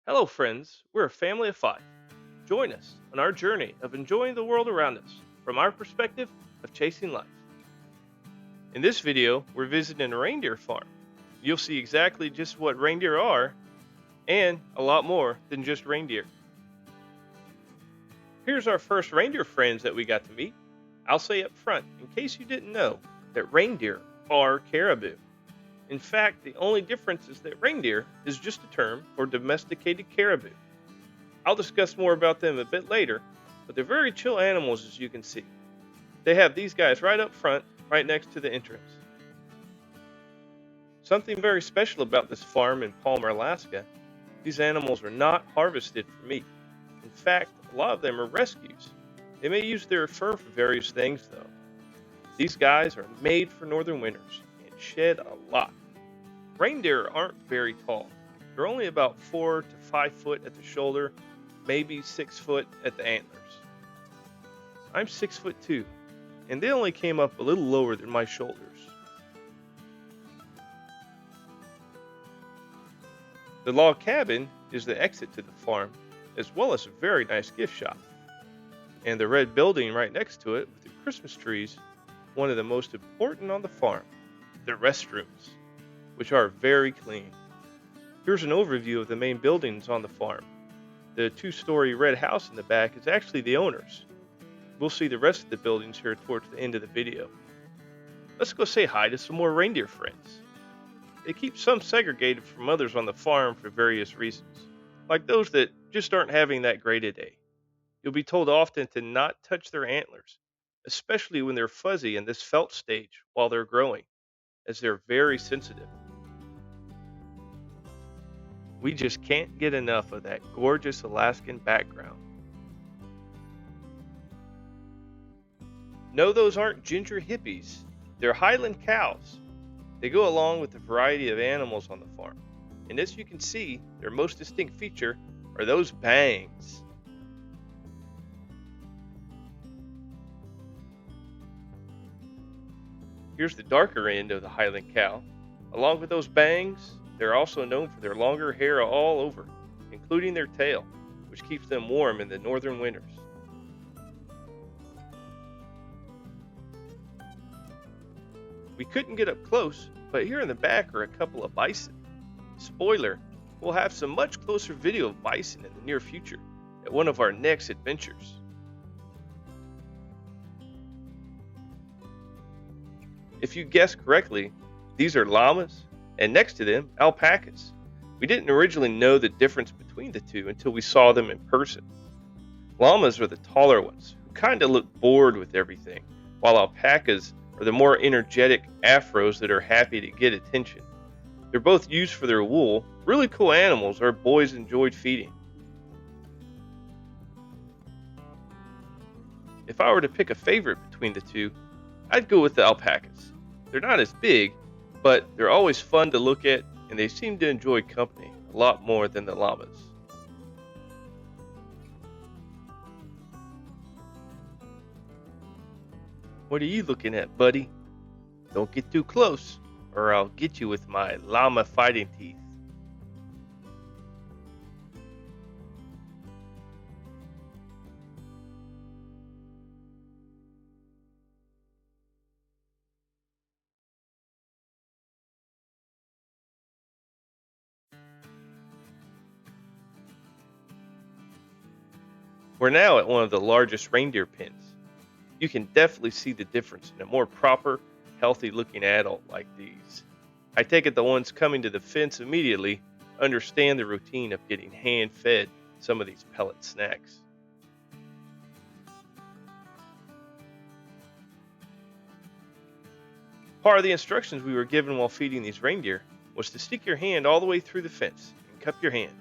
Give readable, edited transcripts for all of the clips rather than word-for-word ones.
Hello, friends. We're a family of five. Join us on our journey of enjoying the world around us from our perspective of chasing life. In this video, we're visiting a reindeer farm. You'll see exactly just what reindeer are and a lot more than just reindeer. Here's our first reindeer friends that we got to meet. I'll say up front, in case you didn't know, that reindeer are caribou. In fact, the only difference is that reindeer is just a term for domesticated caribou. I'll discuss more about them a bit later, but they're very chill animals as you can see. They have these guys right up front, right next to the entrance. Something very special about this farm in Palmer, Alaska, these animals are not harvested for meat. In fact, a lot of them are rescues. They may use their fur for various things though. These guys are made for northern winters and shed a lot. Reindeer aren't very tall. They're only about 4 to 5 foot at the shoulder, maybe 6 foot at the antlers. I'm 6'2", and they only came up a little lower than my shoulders. The log cabin is the exit to the farm, as well as a very nice gift shop. And the red building right next to it with the Christmas trees, one of the most important on the farm, the restrooms, which are very clean. Here's an overview of the main buildings on the farm. The 2-story red house in the back is actually the owner's. We'll see the rest of the buildings here towards the end of the video. Let's go say hi to some more reindeer friends. They keep some segregated from others on the farm for various reasons, like those that just aren't having that great a day. You'll be told often to not touch their antlers, especially when they're fuzzy in this felt stage while they're growing, as they're very sensitive. We just can't get enough of that gorgeous Alaskan background. No, those aren't ginger hippies. They're Highland cows. They go along with the variety of animals on the farm. And as you can see, their most distinct feature are those bangs. Here's the darker end of the Highland cow. Along with those bangs, they're also known for their longer hair all over, including their tail, which keeps them warm in the northern winters. We couldn't get up close, but here in the back are a couple of bison. Spoiler, we'll have some much closer video of bison in the near future at one of our next adventures. If you guessed correctly, these are llamas, and next to them, alpacas. We didn't originally know the difference between the two until we saw them in person. Llamas are the taller ones, who kind of look bored with everything, while alpacas are the more energetic afros that are happy to get attention. They're both used for their wool, really cool animals our boys enjoyed feeding. If I were to pick a favorite between the two, I'd go with the alpacas. They're not as big, but they're always fun to look at, and they seem to enjoy company a lot more than the llamas. What are you looking at, buddy? Don't get too close, or I'll get you with my llama fighting teeth. We're now at one of the largest reindeer pens. You can definitely see the difference in a more proper, healthy looking adult like these. I take it the ones coming to the fence immediately understand the routine of getting hand fed some of these pellet snacks. Part of the instructions we were given while feeding these reindeer was to stick your hand all the way through the fence and cup your hand.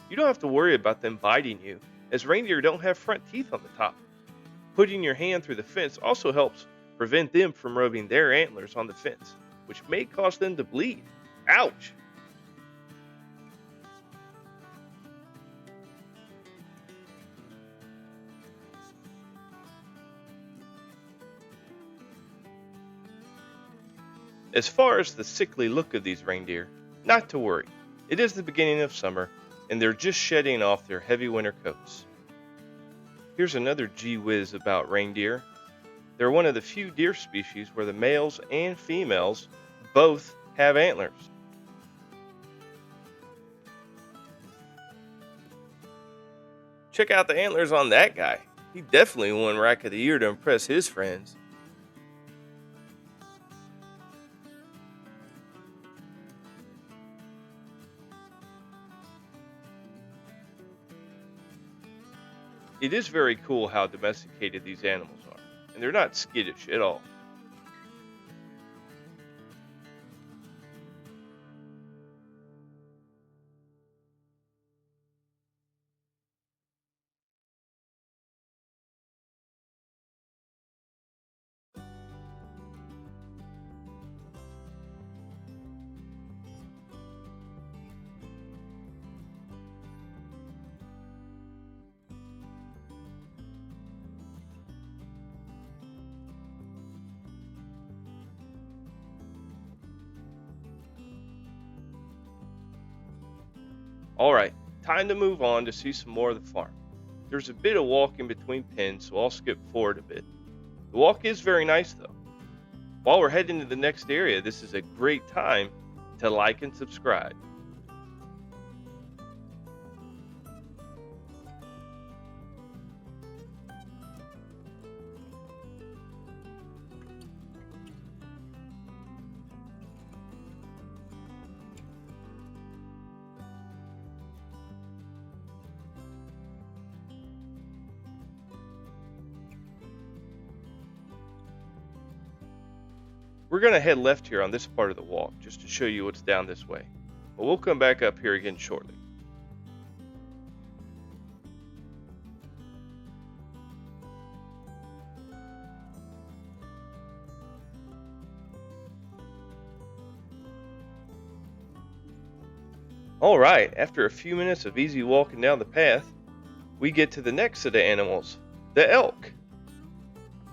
You don't have to worry about them biting you, as reindeer don't have front teeth on the top. Putting your hand through the fence also helps prevent them from rubbing their antlers on the fence, which may cause them to bleed. Ouch! As far as the sickly look of these reindeer, not to worry. It is the beginning of summer, and they're just shedding off their heavy winter coats. Here's another gee whiz about reindeer. They're one of the few deer species where the males and females both have antlers. Check out the antlers on that guy. He definitely won Rack of the Year to impress his friends. It is very cool how domesticated these animals are, and they're not skittish at all. Alright, time to move on to see some more of the farm. There's a bit of walking between pens, so I'll skip forward a bit. The walk is very nice though. While we're heading to the next area, this is a great time to like and subscribe. We're going to head left here on this part of the walk just to show you what's down this way. But we'll come back up here again shortly. Alright, after a few minutes of easy walking down the path, we get to the next set of animals, the elk.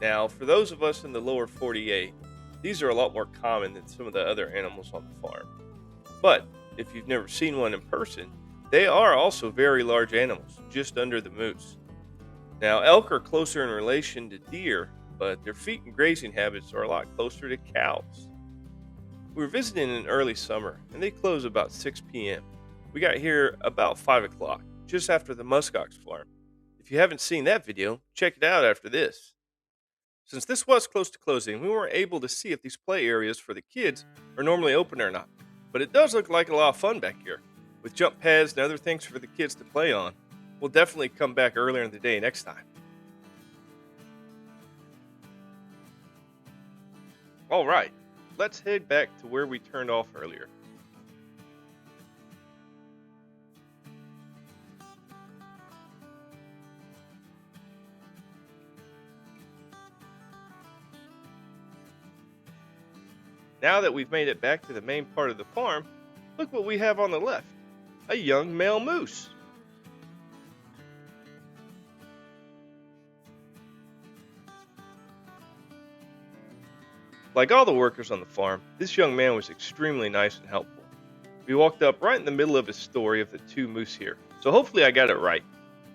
Now, for those of us in the lower 48, these are a lot more common than some of the other animals on the farm. But if you've never seen one in person, they are also very large animals, just under the moose. Now, elk are closer in relation to deer, but their feet and grazing habits are a lot closer to cows. We were visiting in early summer, and they close about 6 p.m. We got here about 5 o'clock, just after the muskox farm. If you haven't seen that video, check it out after this. Since this was close to closing, we weren't able to see if these play areas for the kids are normally open or not. But it does look like a lot of fun back here, with jump pads and other things for the kids to play on. We'll definitely come back earlier in the day next time. Alright, let's head back to where we turned off earlier. Now that we've made it back to the main part of the farm, look what we have on the left, a young male moose. Like all the workers on the farm, this young man was extremely nice and helpful. We walked up right in the middle of his story of the two moose here, so hopefully I got it right.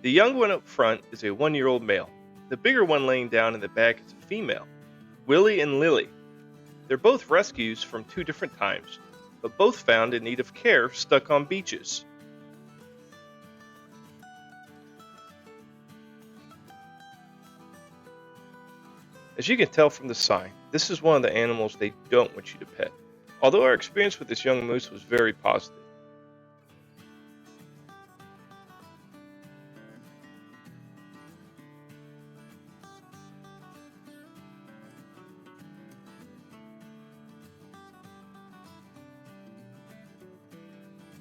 The young one up front is a 1-year-old male. The bigger one laying down in the back is a female, Willie and Lily. They're both rescues from 2 different times, but both found in need of care stuck on beaches. As you can tell from the sign, this is one of the animals they don't want you to pet, although our experience with this young moose was very positive.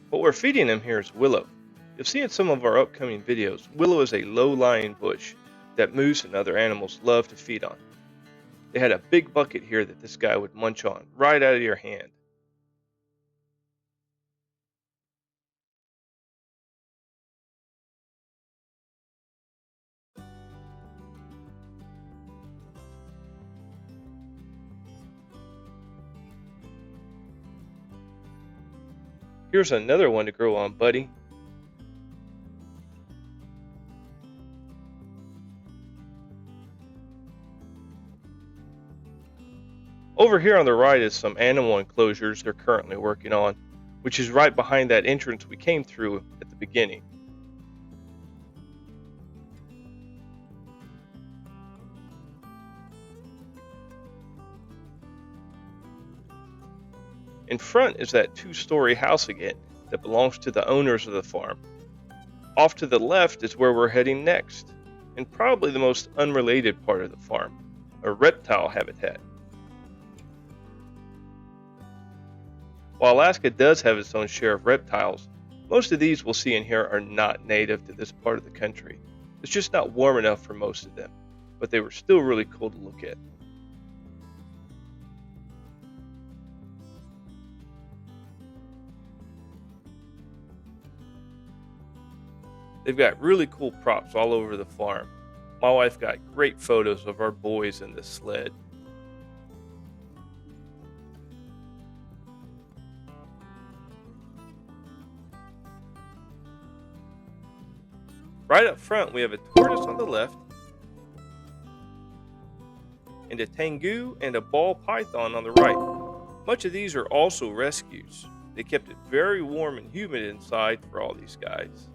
What we're feeding him here is willow. You'll see in some of our upcoming videos, willow is a low-lying bush that moose and other animals love to feed on. They had a big bucket here that this guy would munch on right out of your hand. Here's another one to grow on, buddy. Over here on the right is some animal enclosures they're currently working on, which is right behind that entrance we came through at the beginning. In front is that two-story house again that belongs to the owners of the farm. Off to the left is where we're heading next, and probably the most unrelated part of the farm, a reptile habitat. While Alaska does have its own share of reptiles, most of these we'll see in here are not native to this part of the country. It's just not warm enough for most of them, but they were still really cool to look at. They've got really cool props all over the farm. My wife got great photos of our boys in this sled. Right up front, we have a tortoise on the left, and a tengu and a ball python on the right. Much of these are also rescues. They kept it very warm and humid inside for all these guys.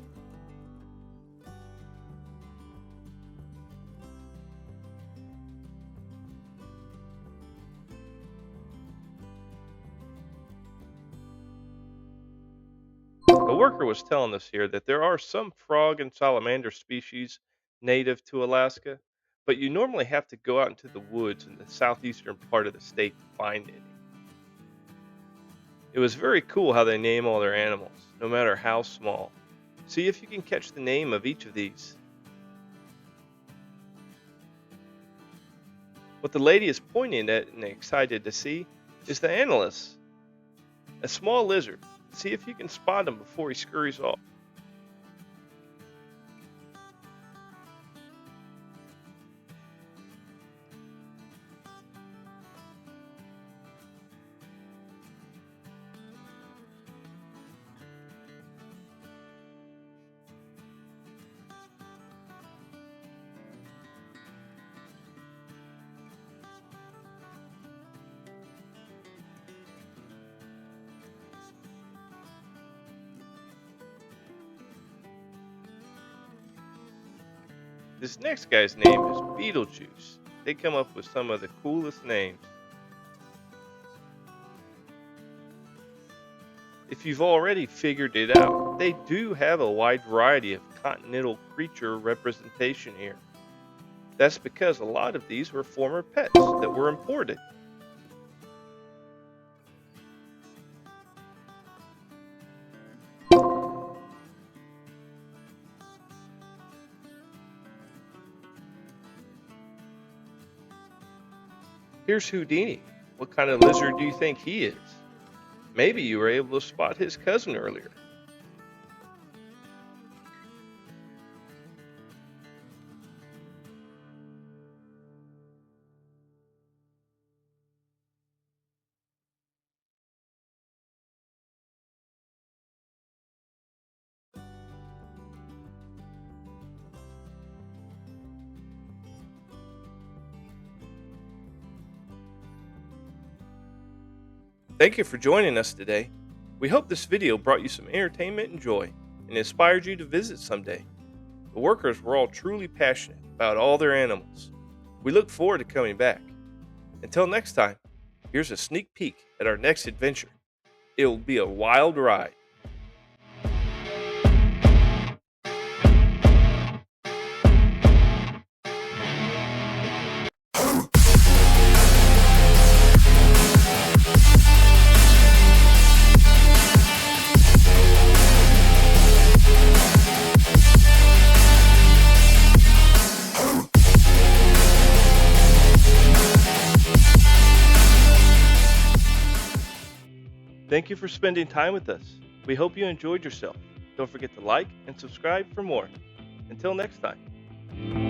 A worker was telling us here that there are some frog and salamander species native to Alaska, but you normally have to go out into the woods in the southeastern part of the state to find any. It was very cool how they name all their animals, no matter how small. See if you can catch the name of each of these. What the lady is pointing at and excited to see is the analis, a small lizard. See if you can spot him before he scurries off. This next guy's name is Beetlejuice. They come up with some of the coolest names. If you've already figured it out, they do have a wide variety of continental creature representation here. That's because a lot of these were former pets that were imported. Here's Houdini. What kind of lizard do you think he is? Maybe you were able to spot his cousin earlier. Thank you for joining us today. We hope this video brought you some entertainment and joy and inspired you to visit someday. The workers were all truly passionate about all their animals. We look forward to coming back. Until next time, here's a sneak peek at our next adventure. It will be a wild ride. Thank you for spending time with us. We hope you enjoyed yourself. Don't forget to like and subscribe for more. Until next time.